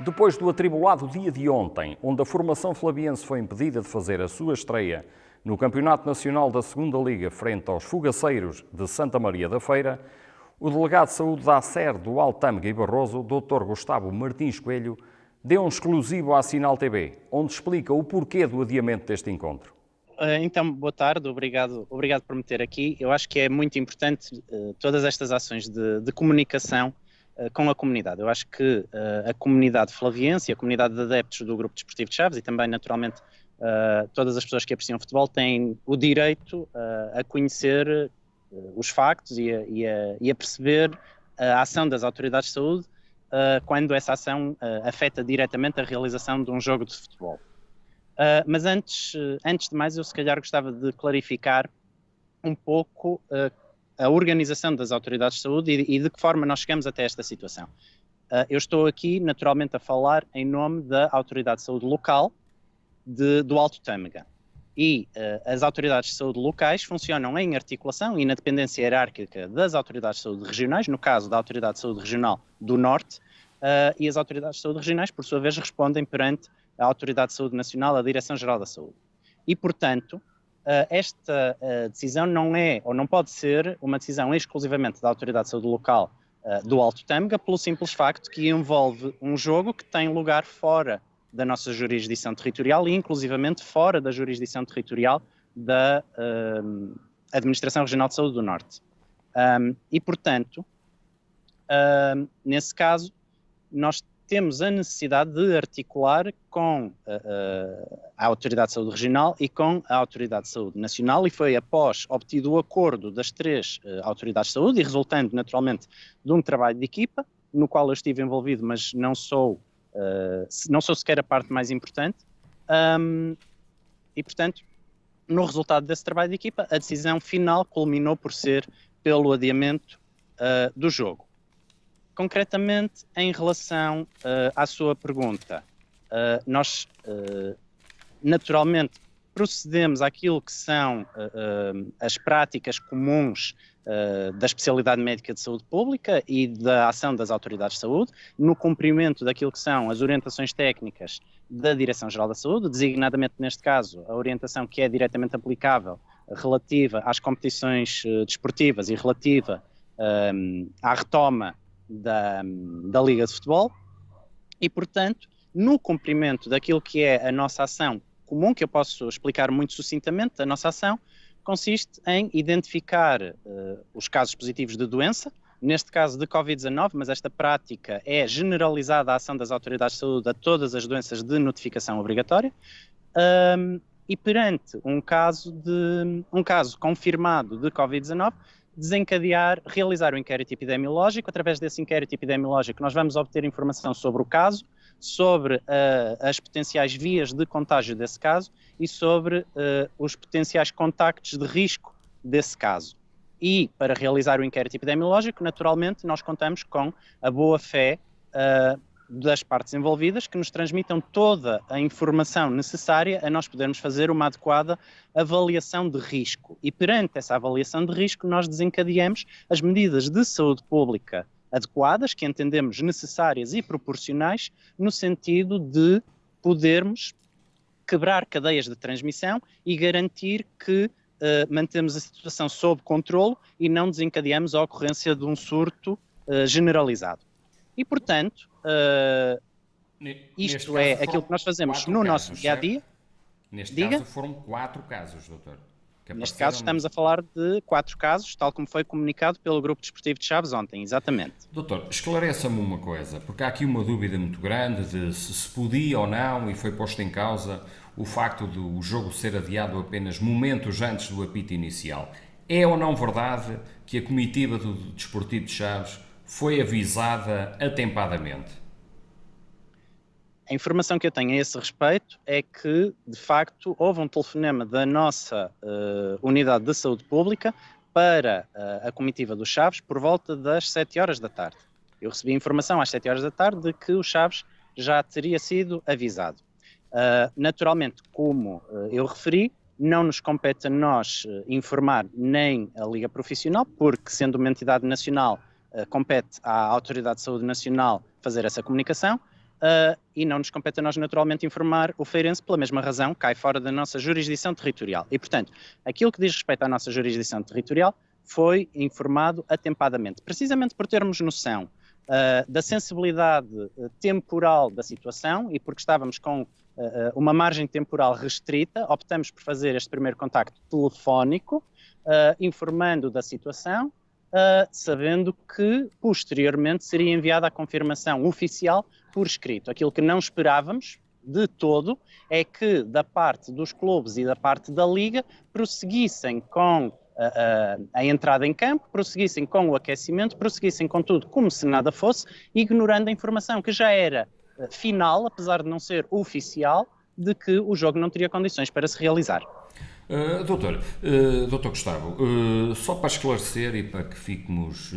Depois do atribulado dia de ontem, onde a formação flaviense foi impedida de fazer a sua estreia no Campeonato Nacional da Segunda Liga frente aos Fogaceiros de Santa Maria da Feira, o delegado de saúde da ACER do Altâmega e Barroso, Dr. Gustavo Martins Coelho, deu um exclusivo à Sinal TV, onde explica o porquê do adiamento deste encontro. Então, boa tarde, obrigado por me ter aqui. Eu acho que é muito importante todas estas ações de comunicação com a comunidade. Eu acho que a comunidade flaviense e a comunidade de adeptos do Grupo Desportivo de Chaves e também, naturalmente, todas as pessoas que apreciam futebol têm o direito a conhecer os factos e a perceber a ação das autoridades de saúde quando essa ação afeta diretamente a realização de um jogo de futebol. Mas antes de mais, eu se calhar gostava de clarificar um pouco a organização das autoridades de saúde e de que forma nós chegamos até esta situação. Eu estou aqui, naturalmente, a falar em nome da Autoridade de Saúde Local do Alto Tâmega. E as autoridades de saúde locais funcionam em articulação e na dependência hierárquica das autoridades de saúde regionais, no caso da Autoridade de Saúde Regional do Norte, e as autoridades de saúde regionais, por sua vez, respondem perante a Autoridade de Saúde Nacional, a Direção-Geral da Saúde. E, portanto, esta decisão não é, ou não pode ser, uma decisão exclusivamente da Autoridade de Saúde Local do Alto Tâmega, pelo simples facto que envolve um jogo que tem lugar fora da nossa jurisdição territorial e, inclusivamente, fora da jurisdição territorial da Administração Regional de Saúde do Norte. E, portanto, nesse caso, nós temos a necessidade de articular com a Autoridade de Saúde Regional e com a Autoridade de Saúde Nacional, e foi após obtido o acordo das três autoridades de saúde e resultando naturalmente de um trabalho de equipa, no qual eu estive envolvido, mas não sou sequer a parte mais importante, e portanto, no resultado desse trabalho de equipa, a decisão final culminou por ser pelo adiamento do jogo. Concretamente, em relação à sua pergunta, nós naturalmente procedemos àquilo que são as práticas comuns da especialidade médica de saúde pública e da ação das autoridades de saúde, no cumprimento daquilo que são as orientações técnicas da Direção-Geral da Saúde, designadamente neste caso a orientação que é diretamente aplicável relativa às competições desportivas e relativa à retoma da Liga de Futebol e, portanto, no cumprimento daquilo que é a nossa ação comum, que eu posso explicar muito sucintamente, a nossa ação consiste em identificar os casos positivos de doença, neste caso de Covid-19, mas esta prática é generalizada à ação das autoridades de saúde a todas as doenças de notificação obrigatória, e perante um caso confirmado de Covid-19, realizar o inquérito epidemiológico. Através desse inquérito epidemiológico nós vamos obter informação sobre o caso, sobre as potenciais vias de contágio desse caso e sobre os potenciais contactos de risco desse caso. E para realizar o inquérito epidemiológico, naturalmente, nós contamos com a boa-fé das partes envolvidas, que nos transmitam toda a informação necessária a nós podermos fazer uma adequada avaliação de risco. E perante essa avaliação de risco, nós desencadeamos as medidas de saúde pública adequadas, que entendemos necessárias e proporcionais, no sentido de podermos quebrar cadeias de transmissão e garantir que mantemos a situação sob controlo e não desencadeamos a ocorrência de um surto generalizado. E, portanto, isto é aquilo que nós fazemos no nosso dia-a-dia. Neste caso foram 4 casos, doutor. Neste caso estamos a falar de 4 casos, tal como foi comunicado pelo Grupo Desportivo de Chaves ontem, exatamente. Doutor, esclareça-me uma coisa, porque há aqui uma dúvida muito grande de se podia ou não, e foi posto em causa o facto de o jogo ser adiado apenas momentos antes do apito inicial. É ou não verdade que a comitiva do Desportivo de Chaves foi avisada atempadamente? A informação que eu tenho a esse respeito é que, de facto, houve um telefonema da nossa Unidade de Saúde Pública para a comitiva dos Chaves por volta das 7 horas da tarde. Eu recebi informação às 7 horas da tarde de que o Chaves já teria sido avisado. Naturalmente, como eu referi, não nos compete a nós informar nem a Liga Profissional, porque, sendo uma entidade nacional, compete à Autoridade de Saúde Nacional fazer essa comunicação, e não nos compete a nós naturalmente informar o Feirense pela mesma razão, cai fora da nossa jurisdição territorial. E, portanto, aquilo que diz respeito à nossa jurisdição territorial foi informado atempadamente, precisamente por termos noção da sensibilidade temporal da situação e porque estávamos com uma margem temporal restrita, optamos por fazer este primeiro contacto telefónico, informando da situação, sabendo que posteriormente seria enviada a confirmação oficial por escrito. Aquilo que não esperávamos de todo é que da parte dos clubes e da parte da Liga prosseguissem com a entrada em campo, prosseguissem com o aquecimento, prosseguissem com tudo como se nada fosse, ignorando a informação que já era final, apesar de não ser oficial, de que o jogo não teria condições para se realizar. Doutor Gustavo, só para esclarecer e para que fiquemos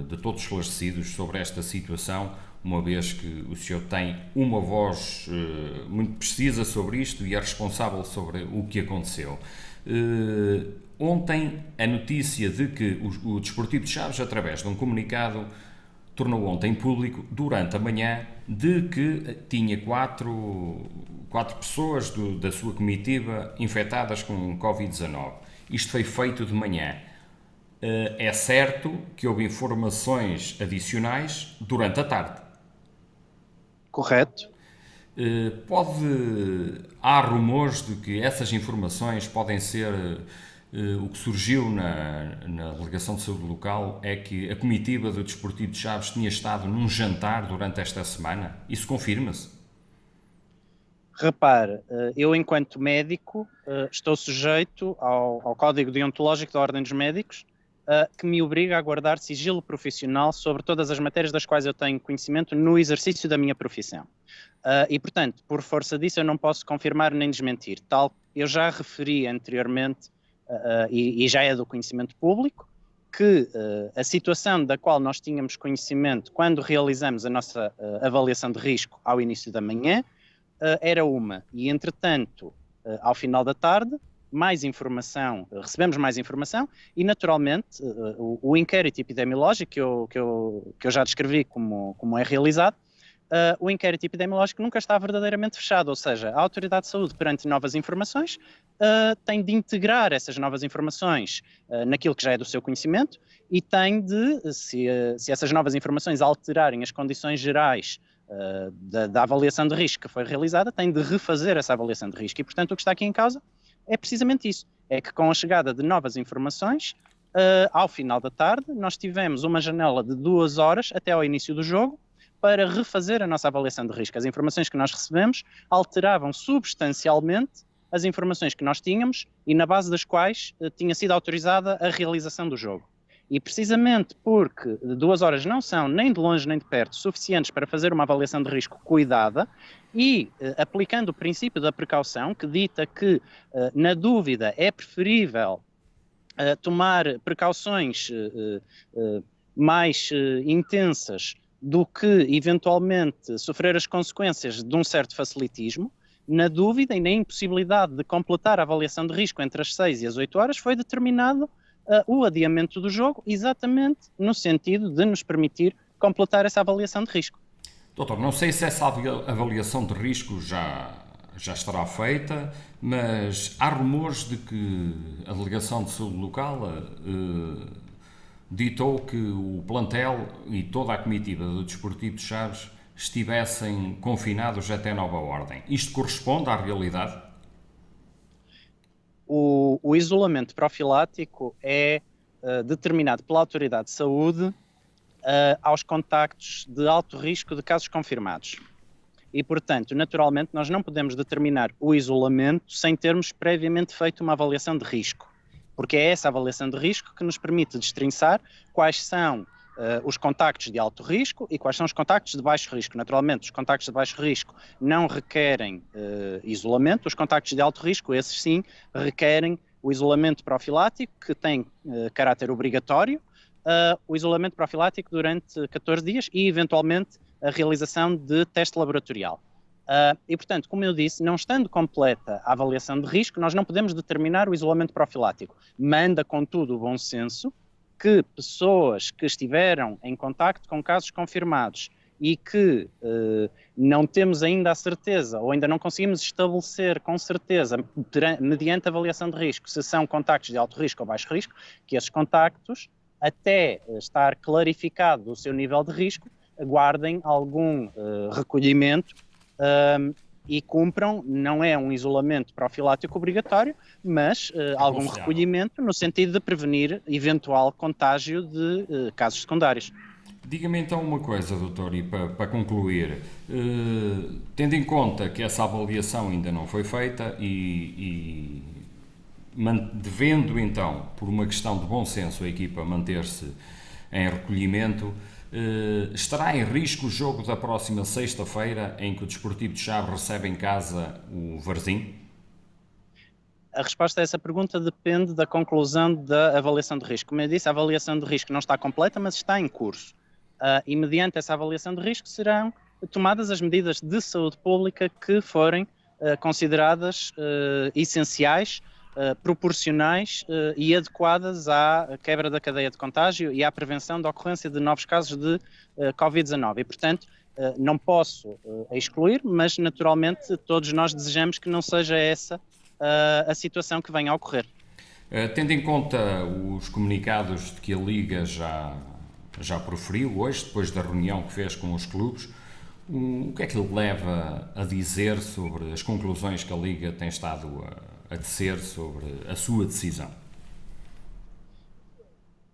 de todos esclarecidos sobre esta situação, uma vez que o senhor tem uma voz muito precisa sobre isto e é responsável sobre o que aconteceu. Ontem, a notícia de que o Desportivo de Chaves, através de um comunicado, tornou ontem público, durante a manhã, de que tinha quatro pessoas da sua comitiva infectadas com Covid-19. Isto foi feito de manhã. É certo que houve informações adicionais durante a tarde. Correto. Há rumores de que essas informações podem ser... O que surgiu na Delegação de Saúde Local é que a comitiva do Desportivo de Chaves tinha estado num jantar durante esta semana. Isso confirma-se? Repare, eu enquanto médico estou sujeito ao Código Deontológico da Ordem dos Médicos, que me obriga a guardar sigilo profissional sobre todas as matérias das quais eu tenho conhecimento no exercício da minha profissão. E, portanto, por força disso eu não posso confirmar nem desmentir. Tal, eu já referi anteriormente, e já é do conhecimento público, que a situação da qual nós tínhamos conhecimento quando realizamos a nossa avaliação de risco ao início da manhã era uma, e entretanto, ao final da tarde, recebemos mais informação e naturalmente o inquérito epidemiológico que eu já descrevi como é realizado, o inquérito epidemiológico nunca está verdadeiramente fechado, ou seja, a Autoridade de Saúde, perante novas informações, tem de integrar essas novas informações naquilo que já é do seu conhecimento e tem de, se essas novas informações alterarem as condições gerais da avaliação de risco que foi realizada, tem de refazer essa avaliação de risco. E, portanto, o que está aqui em causa é precisamente isso, é que com a chegada de novas informações, ao final da tarde, nós tivemos uma janela de 2 horas até ao início do jogo, para refazer a nossa avaliação de risco. As informações que nós recebemos alteravam substancialmente as informações que nós tínhamos e na base das quais tinha sido autorizada a realização do jogo. E precisamente porque 2 horas não são nem de longe nem de perto suficientes para fazer uma avaliação de risco cuidada e aplicando o princípio da precaução, que dita que na dúvida é preferível tomar precauções mais intensas do que, eventualmente, sofrer as consequências de um certo facilitismo, na dúvida e na impossibilidade de completar a avaliação de risco entre as 6 e as 8 horas, foi determinado o adiamento do jogo, exatamente no sentido de nos permitir completar essa avaliação de risco. Doutor, não sei se essa avaliação de risco já estará feita, mas há rumores de que a Delegação de Saúde Local ditou que o plantel e toda a comitiva do Desportivo de Chaves estivessem confinados até nova ordem. Isto corresponde à realidade? O isolamento profilático é determinado pela Autoridade de Saúde aos contactos de alto risco de casos confirmados. E, portanto, naturalmente, nós não podemos determinar o isolamento sem termos previamente feito uma avaliação de risco. Porque é essa avaliação de risco que nos permite destrinçar quais são os contactos de alto risco e quais são os contactos de baixo risco. Naturalmente, os contactos de baixo risco não requerem isolamento, os contactos de alto risco, esses sim, requerem o isolamento profilático, que tem caráter obrigatório, o isolamento profilático durante 14 dias e, eventualmente, a realização de teste laboratorial. E, portanto, como eu disse, não estando completa a avaliação de risco, nós não podemos determinar o isolamento profilático. Manda, contudo, o bom senso que pessoas que estiveram em contacto com casos confirmados e que não temos ainda a certeza, ou ainda não conseguimos estabelecer com certeza, mediante avaliação de risco, se são contactos de alto risco ou baixo risco, que esses contactos, até estar clarificado o seu nível de risco, aguardem algum recolhimento e cumpram, não é um isolamento profilático obrigatório, mas algum recolhimento no sentido de prevenir eventual contágio de casos secundários. Diga-me então uma coisa, doutor, e para concluir, tendo em conta que essa avaliação ainda não foi feita e devendo então, por uma questão de bom senso, a equipa manter-se em recolhimento, estará em risco o jogo da próxima sexta-feira em que o Desportivo de Chaves recebe em casa o Varzim? A resposta a essa pergunta depende da conclusão da avaliação de risco. Como eu disse, a avaliação de risco não está completa, mas está em curso. E mediante essa avaliação de risco serão tomadas as medidas de saúde pública que forem consideradas essenciais, proporcionais e adequadas à quebra da cadeia de contágio e à prevenção da ocorrência de novos casos de Covid-19. E, portanto, não posso excluir, mas naturalmente todos nós desejamos que não seja essa a situação que venha a ocorrer. Tendo em conta os comunicados de que a Liga já proferiu hoje, depois da reunião que fez com os clubes, o que é que lhe leva a dizer sobre as conclusões que a Liga tem estado a tecer sobre a sua decisão?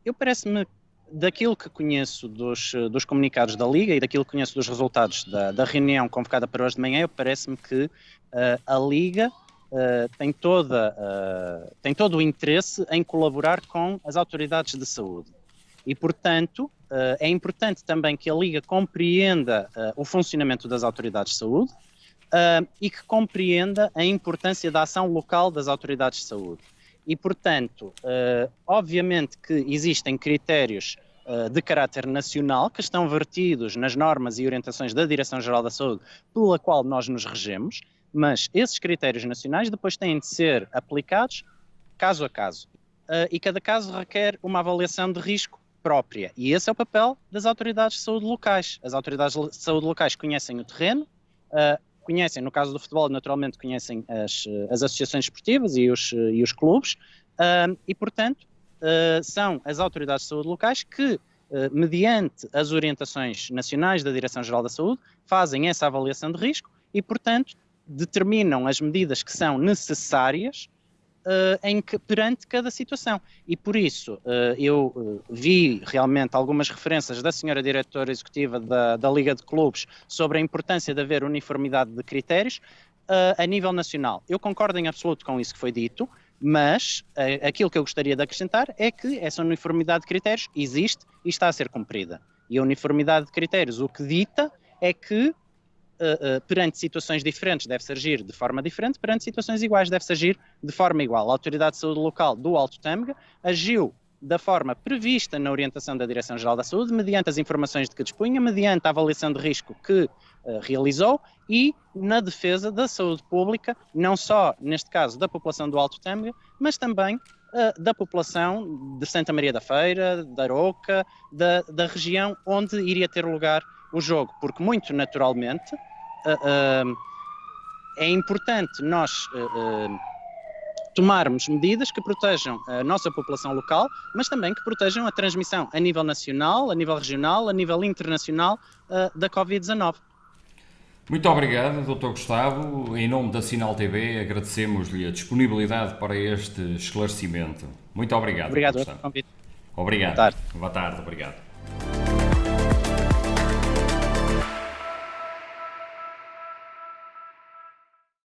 Eu parece-me, daquilo que conheço dos comunicados da Liga e daquilo que conheço dos resultados da reunião convocada para hoje de manhã, parece-me que a Liga tem todo o interesse em colaborar com as autoridades de saúde. E, portanto, é importante também que a Liga compreenda o funcionamento das autoridades de saúde e que compreenda a importância da ação local das autoridades de saúde. E, portanto, obviamente que existem critérios de caráter nacional que estão vertidos nas normas e orientações da Direção-Geral da Saúde, pela qual nós nos regemos, mas esses critérios nacionais depois têm de ser aplicados caso a caso. E cada caso requer uma avaliação de risco própria. E esse é o papel das autoridades de saúde locais. As autoridades de saúde locais conhecem o terreno, conhecem, no caso do futebol, naturalmente conhecem as associações esportivas e os clubes, e, portanto, são as autoridades de saúde locais que, mediante as orientações nacionais da Direção-Geral da Saúde, fazem essa avaliação de risco e, portanto, determinam as medidas que são necessárias perante cada situação. E por isso eu vi realmente algumas referências da senhora diretora executiva da Liga de Clubes sobre a importância de haver uniformidade de critérios a nível nacional. Eu concordo em absoluto com isso que foi dito, mas aquilo que eu gostaria de acrescentar é que essa uniformidade de critérios existe e está a ser cumprida. E a uniformidade de critérios o que dita é que perante situações diferentes deve-se agir de forma diferente, perante situações iguais deve-se agir de forma igual. A Autoridade de Saúde Local do Alto Tâmega agiu da forma prevista na orientação da Direção-Geral da Saúde, mediante as informações de que dispunha, mediante a avaliação de risco que realizou e na defesa da saúde pública, não só, neste caso, da população do Alto Tâmega, mas também da população de Santa Maria da Feira, da Aroca, da região onde iria ter lugar o jogo, porque muito naturalmente é importante nós tomarmos medidas que protejam a nossa população local, mas também que protejam a transmissão a nível nacional, a nível regional, a nível internacional da Covid-19. Muito obrigado, Dr. Gustavo. Em nome da Sinal TV, agradecemos-lhe a disponibilidade para este esclarecimento. Muito obrigado. Obrigado pelo convite. Obrigado. Boa tarde. Boa tarde, obrigado.